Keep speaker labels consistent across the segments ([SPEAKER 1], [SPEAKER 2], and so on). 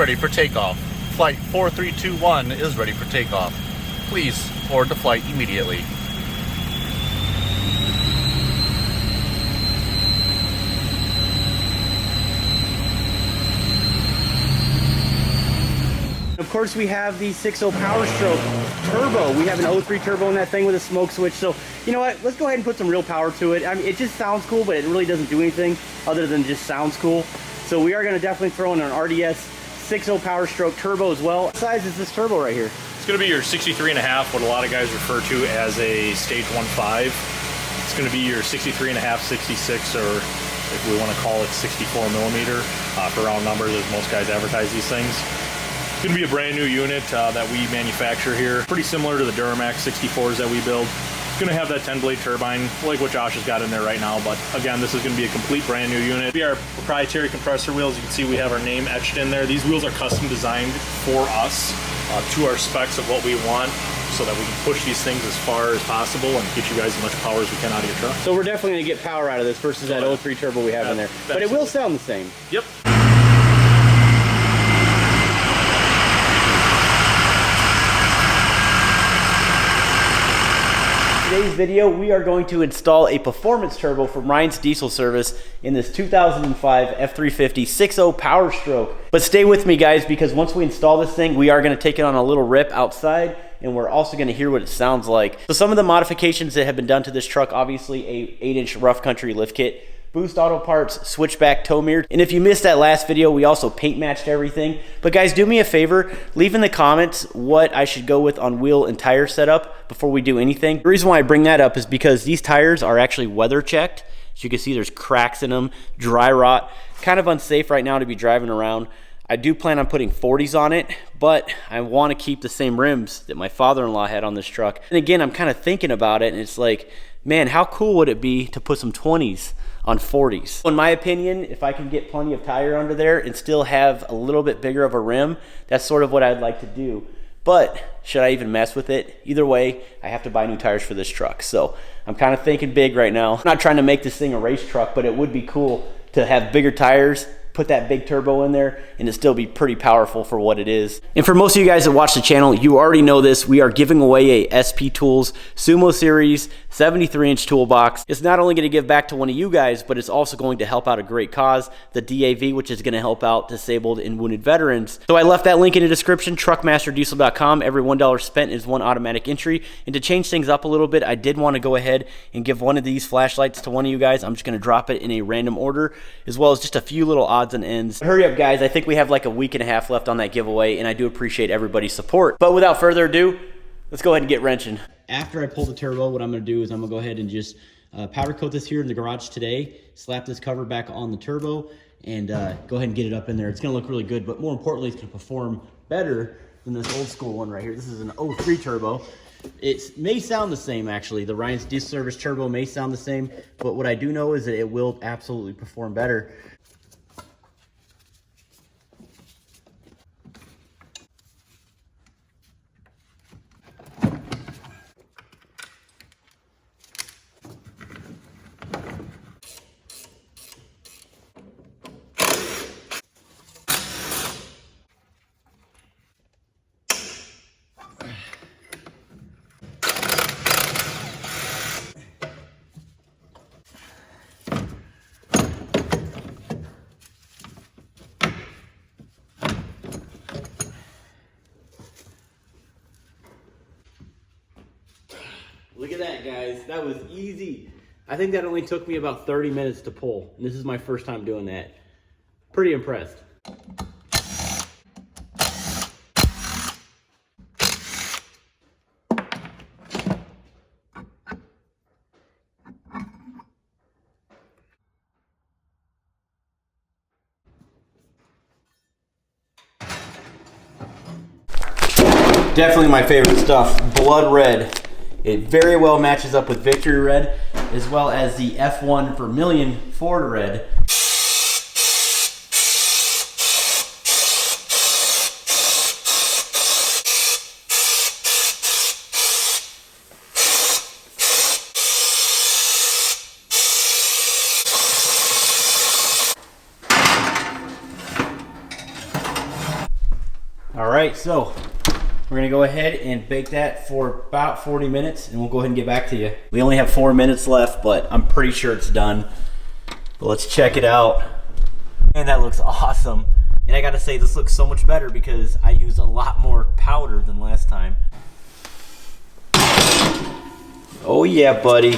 [SPEAKER 1] ready for takeoff. Flight 4321 is ready for takeoff. Please board the flight immediately.
[SPEAKER 2] Of course, we have the 6.0 Powerstroke turbo. We have an 03 turbo in that thing with a smoke switch. So, you know what? Let's go ahead and put some real power to it. I mean, it just sounds cool, but it really doesn't do anything other than just sounds cool. So we are going to definitely throw in an RDS 6.0 Powerstroke turbo as well. What size is this turbo right here?
[SPEAKER 3] It's going to be your 63.5, what a lot of guys refer to as a Stage 1.5. It's going to be your 63.5, 66, or if we want to call it 64 millimeter for round numbers, as most guys advertise these things. It's going to be a brand new unit that we manufacture here. Pretty similar to the Duramax 64s that we build. It's going to have that 10-blade turbine, like what Josh has got in there right now, but again, this is going to be a complete brand new unit. We are proprietary compressor wheels. You can see we have our name etched in there. These wheels are custom designed for us to our specs of what we want, so that we can push these things as far as possible and get you guys as much power as we can out of your truck.
[SPEAKER 2] So we're definitely going to get power out of this versus that 03 turbo we have in there. But it will sound the same.
[SPEAKER 3] Yep.
[SPEAKER 2] Today's video, we are going to install a performance turbo from Ryan's Diesel Service in this 2005 F350 6.0 Powerstroke. But stay with me, guys, because once we install this thing, we are going to take it on a little rip outside, and we're also going to hear what it sounds like. So some of the modifications that have been done to this truck, obviously a 8-inch rough country lift kit, Boost Auto Parts, switchback tow mirror. And if you missed that last video, we also paint matched everything. But guys, do me a favor, leave in the comments what I should go with on wheel and tire setup before we do anything. The reason why I bring that up is because these tires are actually weather checked. As you can see, there's cracks in them, dry rot, kind of unsafe right now to be driving around. I do plan on putting 40s on it, but I want to keep the same rims that my father-in-law had on this truck. And again, I'm kind of thinking about it, and it's like, man, how cool would it be to put some 20s on 40s? In my opinion, if I can get plenty of tire under there and still have a little bit bigger of a rim, that's sort of what I'd like to do. But should I even mess with it? Either way, I have to buy new tires for this truck. So I'm kind of thinking big right now. I'm not trying to make this thing a race truck, but it would be cool to have bigger tires, put that big turbo in there, and it still be pretty powerful for what it is. And for most of you guys that watch the channel, you already know this. We are giving away a SP Tools Sumo Series 73-inch toolbox. It's not only going to give back to one of you guys, but it's also going to help out a great cause, the DAV, which is going to help out disabled and wounded veterans. So I left that link in the description, truckmasterdiesel.com. Every $1 spent is one automatic entry. And to change things up a little bit, I did want to go ahead and give one of these flashlights to one of you guys. I'm just going to drop it in a random order, as well as just a few little odds and ends. Hurry up, guys. I think we have like a week and a half left on that giveaway, and I do appreciate everybody's support. But without further ado, let's go ahead and get wrenching. After I pull the turbo, what I'm going to do is I'm going to go ahead and just powder coat this here in the garage today, slap this cover back on the turbo, and go ahead and get it up in there. It's going to look really good, but more importantly, it's going to perform better than this old school one right here. This is an 03 turbo. It may sound the same, actually. The Ryan's Diesel Service turbo may sound the same, but what I do know is that it will absolutely perform better. Look at that, guys. That was easy. I think that only took me about 30 minutes to pull, and this is my first time doing that. Pretty impressed. Definitely my favorite stuff, blood red. It very well matches up with Victory Red, as well as the F1 Vermilion Ford Red. right, so we're gonna go ahead and bake that for about 40 minutes and we'll go ahead and get back to you. We only have 4 minutes left, but I'm pretty sure it's done. But let's check it out. Man, that looks awesome. And I gotta say, this looks so much better because I used a lot more powder than last time. Oh yeah, buddy.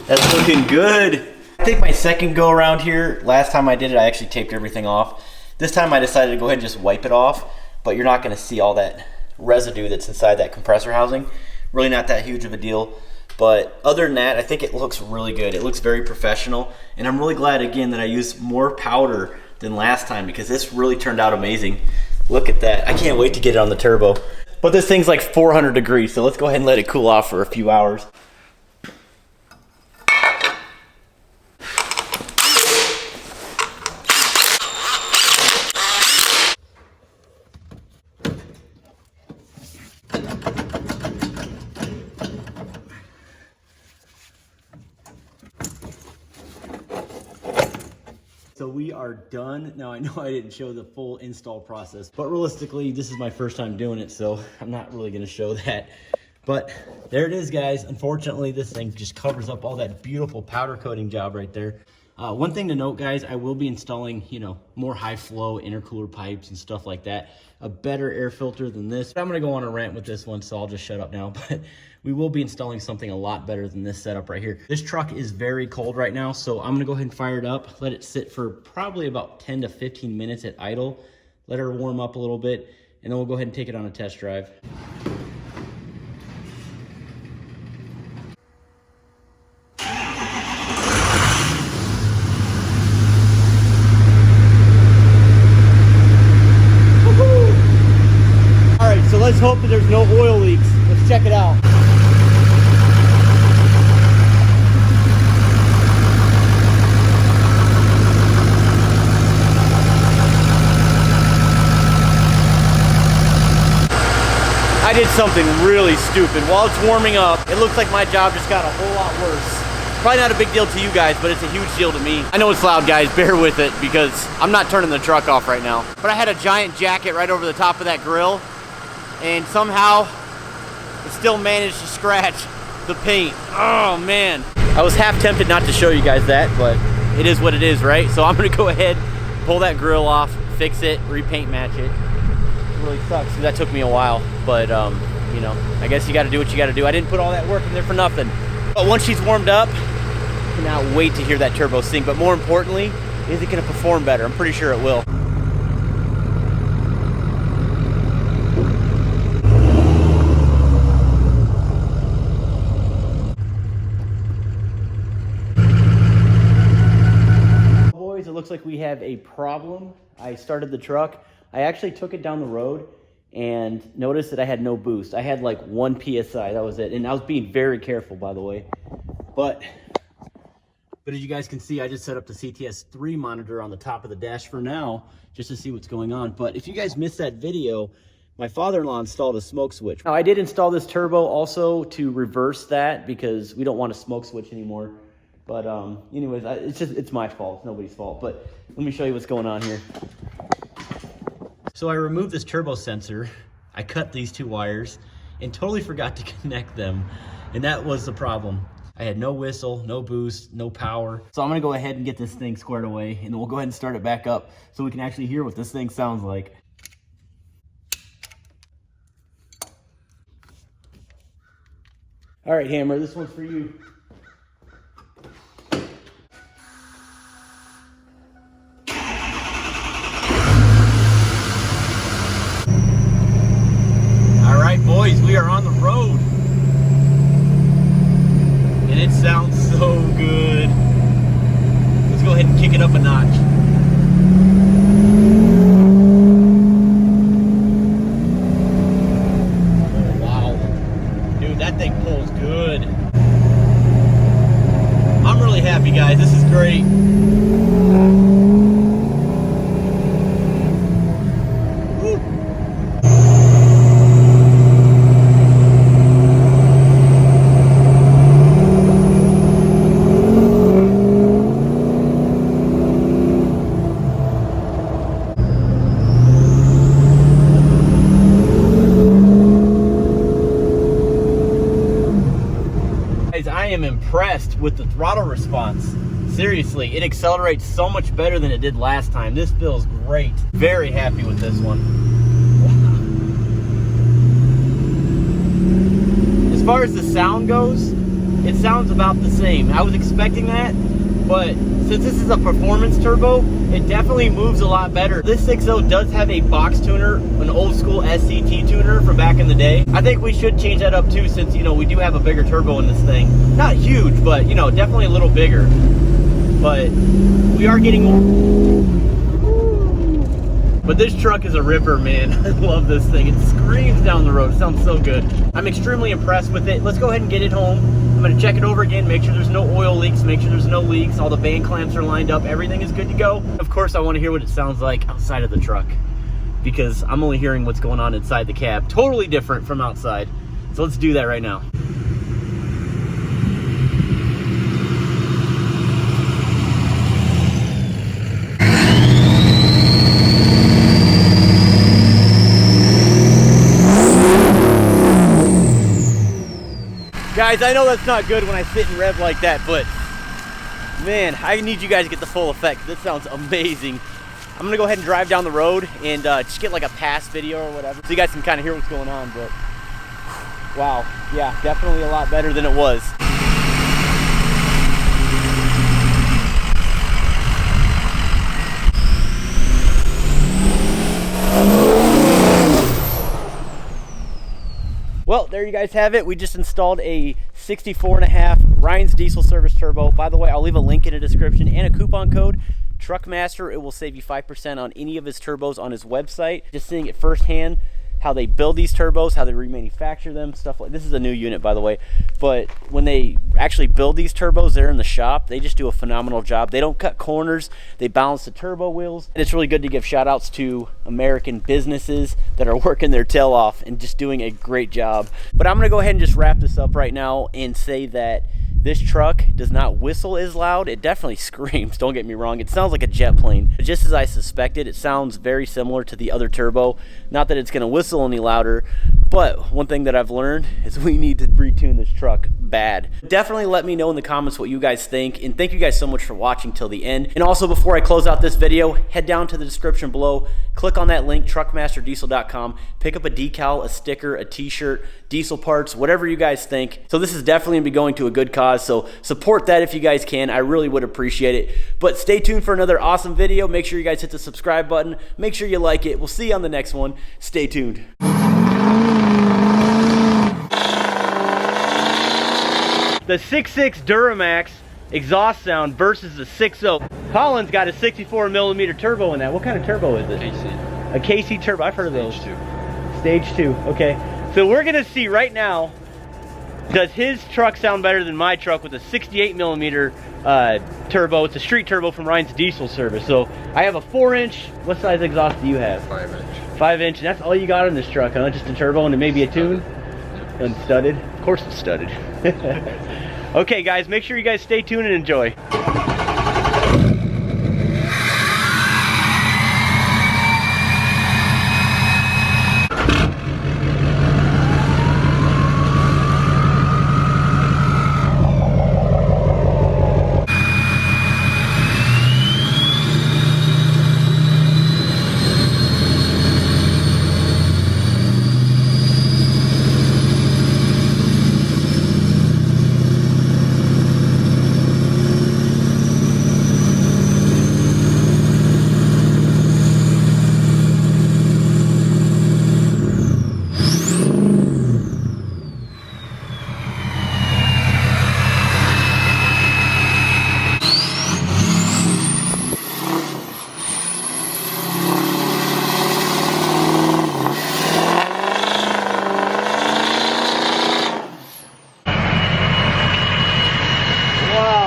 [SPEAKER 2] That's looking good. I think my second go around here, last time I did it, I actually taped everything off. This time I decided to go ahead and just wipe it off, but you're not gonna see all that residue that's inside that compressor housing. Really not that huge of a deal. But other than that, I think it looks really good. It looks very professional. And I'm really glad, again, that I used more powder than last time because this really turned out amazing. Look at that. I can't wait to get it on the turbo. But this thing's like 400 degrees, so let's go ahead and let it cool off for a few hours. So we are done. Now I know I didn't show the full install process, but realistically, this is my first time doing it, so I'm not really gonna show that. But there it is, guys. Unfortunately, this thing just covers up all that beautiful powder coating job right there. One thing to note, guys, I will be installing, more high flow intercooler pipes and stuff like that. A better air filter than this. I'm gonna go on a rant with this one, so I'll just shut up now. But we will be installing something a lot better than this setup right here. This truck is very cold right now, so I'm gonna go ahead and fire it up, let it sit for probably about 10 to 15 minutes at idle, let her warm up a little bit, and then we'll go ahead and take it on a test drive. Let's hope that there's no oil leaks. Let's check it out. I did something really stupid. While it's warming up, it looks like my job just got a whole lot worse. Probably not a big deal to you guys, but it's a huge deal to me. I know it's loud, guys. Bear with it because I'm not turning the truck off right now. But I had a giant jacket right over the top of that grill, and somehow it still managed to scratch the paint. Oh man. I was half tempted not to show you guys that, but it is what it is, right? So I'm gonna go ahead, pull that grill off, fix it, repaint match it. It really sucks because that took me a while, but I guess you gotta do what you gotta do. I didn't put all that work in there for nothing. But once she's warmed up, I cannot wait to hear that turbo sing. But more importantly, is it gonna perform better? I'm pretty sure it will. Boys, it looks like we have a problem. I started the truck. I actually took it down the road and noticed that I had no boost. I had like 1 PSI, that was it. And I was being very careful, by the way. But as you guys can see, I just set up the CTS3 monitor on the top of the dash for now, just to see what's going on. But if you guys missed that video, my father-in-law installed a smoke switch. Now I did install this turbo also to reverse that because we don't want a smoke switch anymore. But anyways, it's my fault, it's nobody's fault. But let me show you what's going on here. So I removed this turbo sensor, I cut these 2 wires, and totally forgot to connect them, and that was the problem. I had no whistle, no boost, no power. So I'm gonna go ahead and get this thing squared away, and then we'll go ahead and start it back up so we can actually hear what this thing sounds like. All right, Hammer, this one's for you. Boys, we are on the road and it sounds so good. Let's go ahead and kick it up a notch. Oh wow, dude, that thing pulls good. I'm really happy, guys. This is great. impressed with the throttle response. Seriously, it accelerates so much better than it did last time. This feels great. Very happy with this one. Wow. As far as the sound goes, it sounds about the same. I was expecting that, but since this is a performance turbo, it definitely moves a lot better. This 6.0 does have a box tuner, an old school SCT tuner from back in the day. I think we should change that up too, since, you know, we do have a bigger turbo in this thing. Not huge, but, you know, definitely a little bigger. But we are getting more. But this truck is a ripper, man. I love this thing. It screams down the road. It sounds so good. I'm extremely impressed with it. Let's go ahead and get it home. I'm gonna check it over again, make sure there's no oil leaks, make sure there's no leaks, all the band clamps are lined up, everything is good to go. Of course, I wanna hear what it sounds like outside of the truck, because I'm only hearing what's going on inside the cab. Totally different from outside. So let's do that right now. Guys, I know that's not good when I sit and rev like that, but man, I need you guys to get the full effect. This sounds amazing. I'm gonna go ahead and drive down the road and just get like a pass video or whatever, so you guys can kind of hear what's going on. But wow, yeah, definitely a lot better than it was. Well, there you guys have it. We just installed a 64.5 Ryan's Diesel Service Turbo. By the way, I'll leave a link in the description and a coupon code, Truckmaster. It will save you 5% on any of his turbos on his website. Just seeing it firsthand, how they build these turbos, how they remanufacture them, stuff like this. Is a new unit, by the way, but when they actually build these turbos, they're in the shop, they just do a phenomenal job. They don't cut corners, they balance the turbo wheels, and it's really good to give shout outs to American businesses that are working their tail off and just doing a great job. But I'm gonna go ahead and just wrap this up right now and say that this truck does not whistle as loud. It definitely screams, don't get me wrong. It sounds like a jet plane. Just as I suspected, it sounds very similar to the other turbo. Not that it's gonna whistle any louder, but one thing that I've learned is we need to retune this truck bad. Definitely let me know in the comments what you guys think, and thank you guys so much for watching till the end. And also, before I close out this video, head down to the description below, click on that link, truckmasterdiesel.com, pick up a decal, a sticker, a t-shirt, diesel parts, whatever you guys think. So this is definitely gonna be going to a good cause, so support that if you guys can. I really would appreciate it. But stay tuned for another awesome video. Make sure you guys hit the subscribe button, make sure you like it. We'll see you on the next one. Stay tuned. The 6.6 Duramax exhaust sound versus the 6.0. Colin's got a 64mm turbo in that. What kind of turbo is it?
[SPEAKER 4] KC.
[SPEAKER 2] A KC turbo. I've heard of those.
[SPEAKER 4] Stage 2.
[SPEAKER 2] Stage 2. Okay. So we're gonna see right now, does his truck sound better than my truck with a 68mm turbo? It's a street turbo from Ryan's Diesel Service. So I have a 4-inch. What size exhaust do you have?
[SPEAKER 4] 5-inch.
[SPEAKER 2] 5-inch. And that's all you got on this truck, huh? Just a turbo and maybe a tune? And studded? Of course it's studded. Okay guys, make sure you guys stay tuned and enjoy.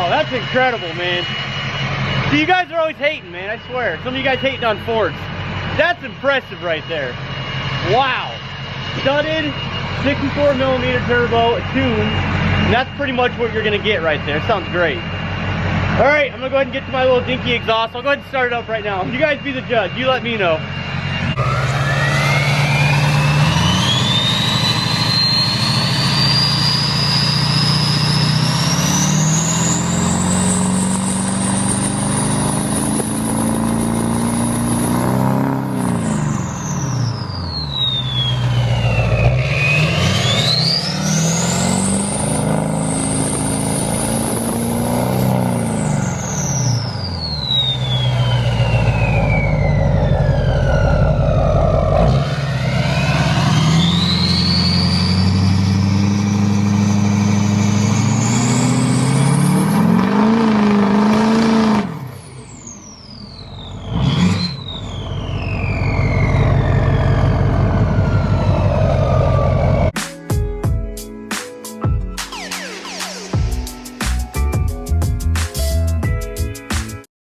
[SPEAKER 2] That's incredible, man. See, you guys are always hating, man, I swear. Some of you guys hating on Fords. That's impressive right there. Wow. Studded, 64mm turbo, tuned, and that's pretty much what you're gonna get right there. It sounds great. All right, I'm gonna go ahead and get to my little dinky exhaust. I'll go ahead and start it up right now. You guys be the judge. You let me know.